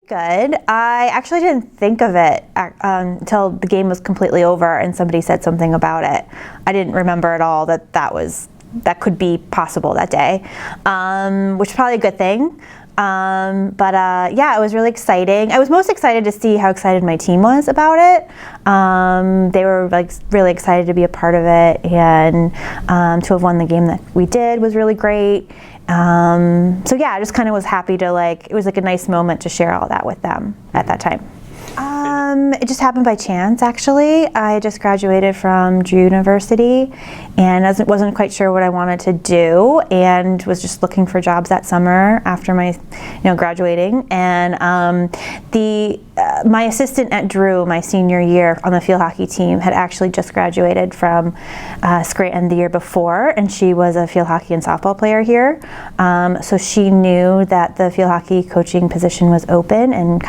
Good. I actually didn't think of it until the game was completely over and somebody said something about it. I didn't remember at all that could be possible that day, which is probably a good thing. Yeah, it was really exciting. I was most excited to see how excited my team was about it. They were like really excited to be a part of it, and to have won the game that we did was really great. Yeah, I just kind of was happy to it was like a nice moment to share all that with them at that time. It just happened by chance, actually. I just graduated from Drew University and wasn't quite sure what I wanted to do, and was just looking for jobs that summer after my, graduating. And my assistant at Drew, my senior year on the field hockey team, had actually just graduated from Scranton the year before, and she was a field hockey and softball player here. So she knew that the field hockey coaching position was open, and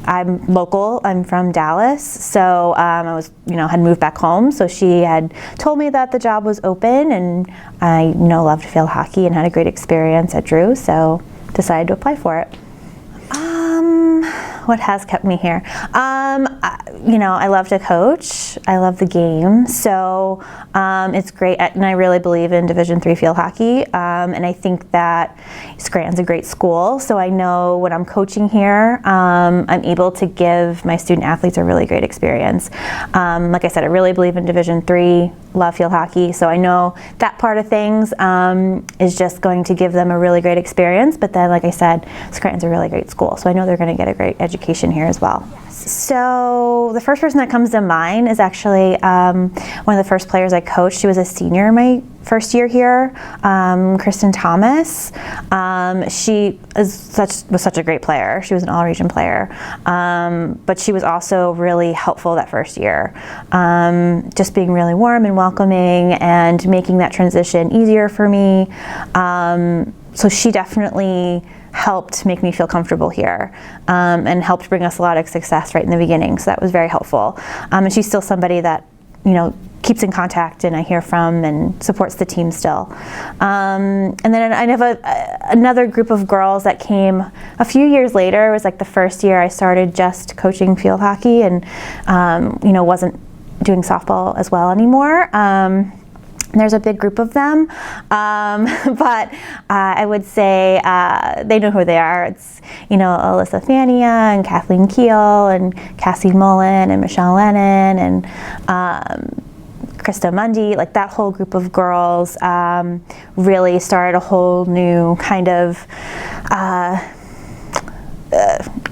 I'm local, I'm from Dallas, so I was, had moved back home, so she had told me that the job was open, and I, loved field hockey and had a great experience at Drew, so decided to apply for it. What has kept me here? I love to coach. I love the game. So it's great, and I really believe in Division III field hockey. And I think that Scranton's a great school. So I know when I'm coaching here, I'm able to give my student athletes a really great experience. Like I said, I really believe in Division III, love field hockey. So I know that part of things is just going to give them a really great experience. But then, like I said, Scranton's a really great school. So I know they're going to get a great education here as well. So the first person that comes to mind is actually one of the first players I coached. She was a senior my first year here, Kristen Thomas. She was such a great player. She was an all-region player, but she was also really helpful that first year, just being really warm and welcoming and making that transition easier for me. So she definitely helped make me feel comfortable here, and helped bring us a lot of success right in the beginning. So that was very helpful. And she's still somebody that, keeps in contact and I hear from and supports the team still. And then I have another group of girls that came a few years later. It was like the first year I started just coaching field hockey and, wasn't doing softball as well anymore. There's a big group of them, but I would say they know who they are. It's, Alyssa Fania and Kathleen Keel and Cassie Mullen and Michelle Lennon and Krista Mundy. Like that whole group of girls really started a whole new kind of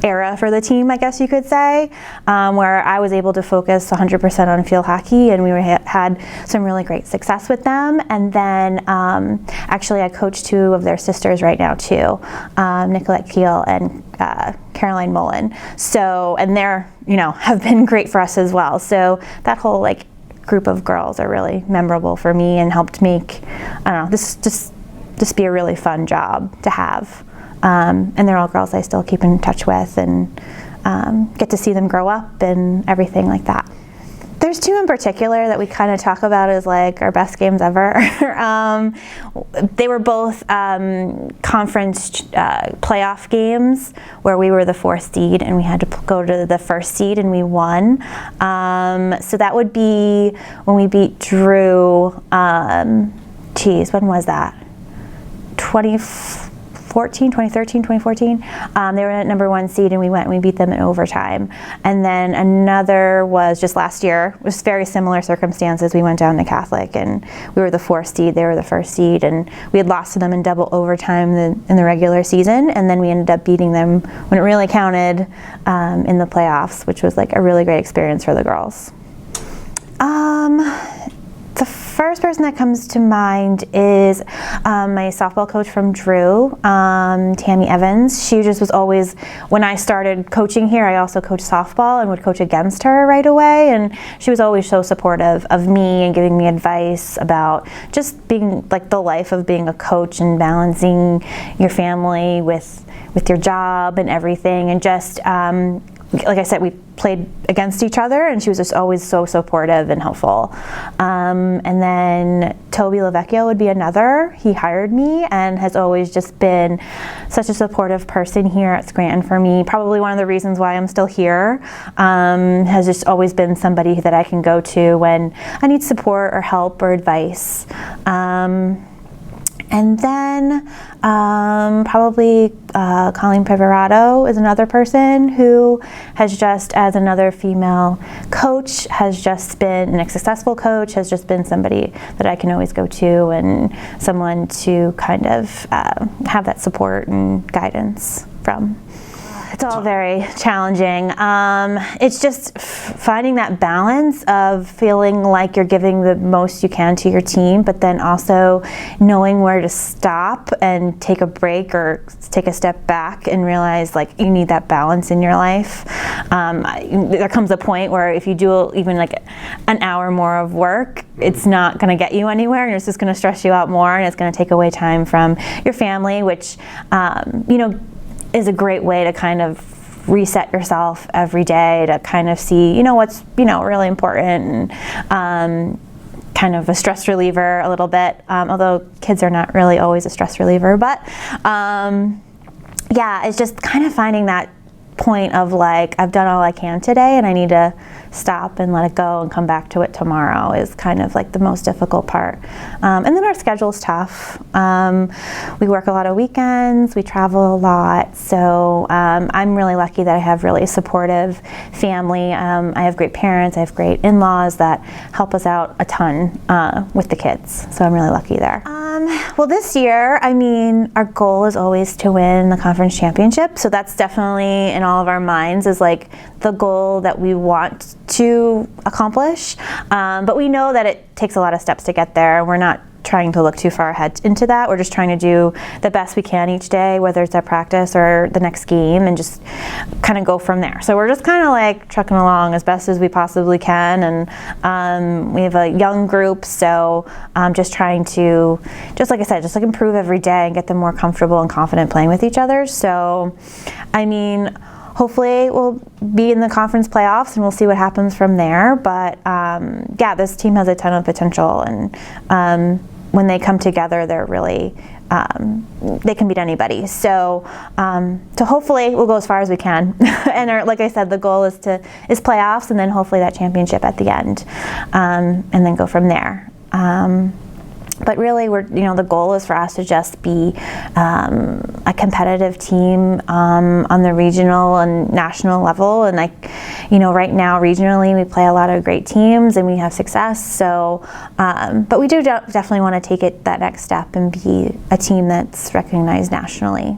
era for the team, I guess you could say, where I was able to focus 100% on field hockey, and we had some really great success with them. And then actually I coach two of their sisters right now too, Nicolette Keel and Caroline Mullen. So, and they're, have been great for us as well. So that whole group of girls are really memorable for me and helped make, this just be a really fun job to have. And they're all girls I still keep in touch with and get to see them grow up and everything like that. There's two in particular that we kind of talk about as our best games ever. They were both conference playoff games where we were the 4th seed and we had to go to the 1st seed and we won. So that would be when we beat Drew, when was that? 2013, 2014. They were at number 1 seed and we went and we beat them in overtime. And then another was just last year. It was very similar circumstances. We went down to Catholic and we were the 4th seed, they were the 1st seed, and we had lost to them in double overtime in the regular season, and then we ended up beating them when it really counted in the playoffs, which was a really great experience for the girls. The first person that comes to mind is my softball coach from Drew, Tammy Evans. She just was always, when I started coaching here, I also coached softball and would coach against her right away. And she was always so supportive of me and giving me advice about just being the life of being a coach and balancing your family with your job and everything. And just like I said, we played against each other, and she was just always so supportive and helpful. And then Toby LaVecchio would be another. He hired me and has always just been such a supportive person here at Scranton for me. Probably one of the reasons why I'm still here. Has just always been somebody that I can go to when I need support or help or advice. And then probably Colleen Moyer is another person who has just, as another female coach, has just been a successful coach, has just been somebody that I can always go to and someone to kind of have that support and guidance from. It's all very challenging. It's just finding that balance of feeling like you're giving the most you can to your team, but then also knowing where to stop and take a break or take a step back and realize like you need that balance in your life. There comes a point where if you do even like an hour more of work, it's not going to get you anywhere, and it's just going to stress you out more, and it's going to take away time from your family, which is a great way to kind of reset yourself every day to kind of see, what's, really important, and kind of a stress reliever a little bit, although kids are not really always a stress reliever, but yeah, it's just kind of finding that point of like, I've done all I can today and I need to stop and let it go and come back to it tomorrow is kind of like the most difficult part. And then our schedule's tough. We work a lot of weekends, we travel a lot, so I'm really lucky that I have really supportive family. I have great parents, I have great in-laws that help us out a ton with the kids, so I'm really lucky there. Well, this year, our goal is always to win the conference championship, so that's definitely in all of our minds is like the goal that we want to accomplish, but we know that it takes a lot of steps to get there. We're not trying to look too far ahead into that. We're just trying to do the best we can each day, whether it's at practice or the next game, and just kind of go from there. So we're just kind of like trucking along as best as we possibly can, and we have a young group, so just trying to, just like I said, just like improve every day and get them more comfortable and confident playing with each other. So, hopefully we'll be in the conference playoffs and we'll see what happens from there. But yeah, this team has a ton of potential, and when they come together, they're really, they can beat anybody. So hopefully we'll go as far as we can. And like I said, the goal is playoffs and then hopefully that championship at the end, and then go from there. But really, the goal is for us to just be a competitive team on the regional and national level. And right now, regionally, we play a lot of great teams and we have success. So, but we do definitely want to take it that next step and be a team that's recognized nationally.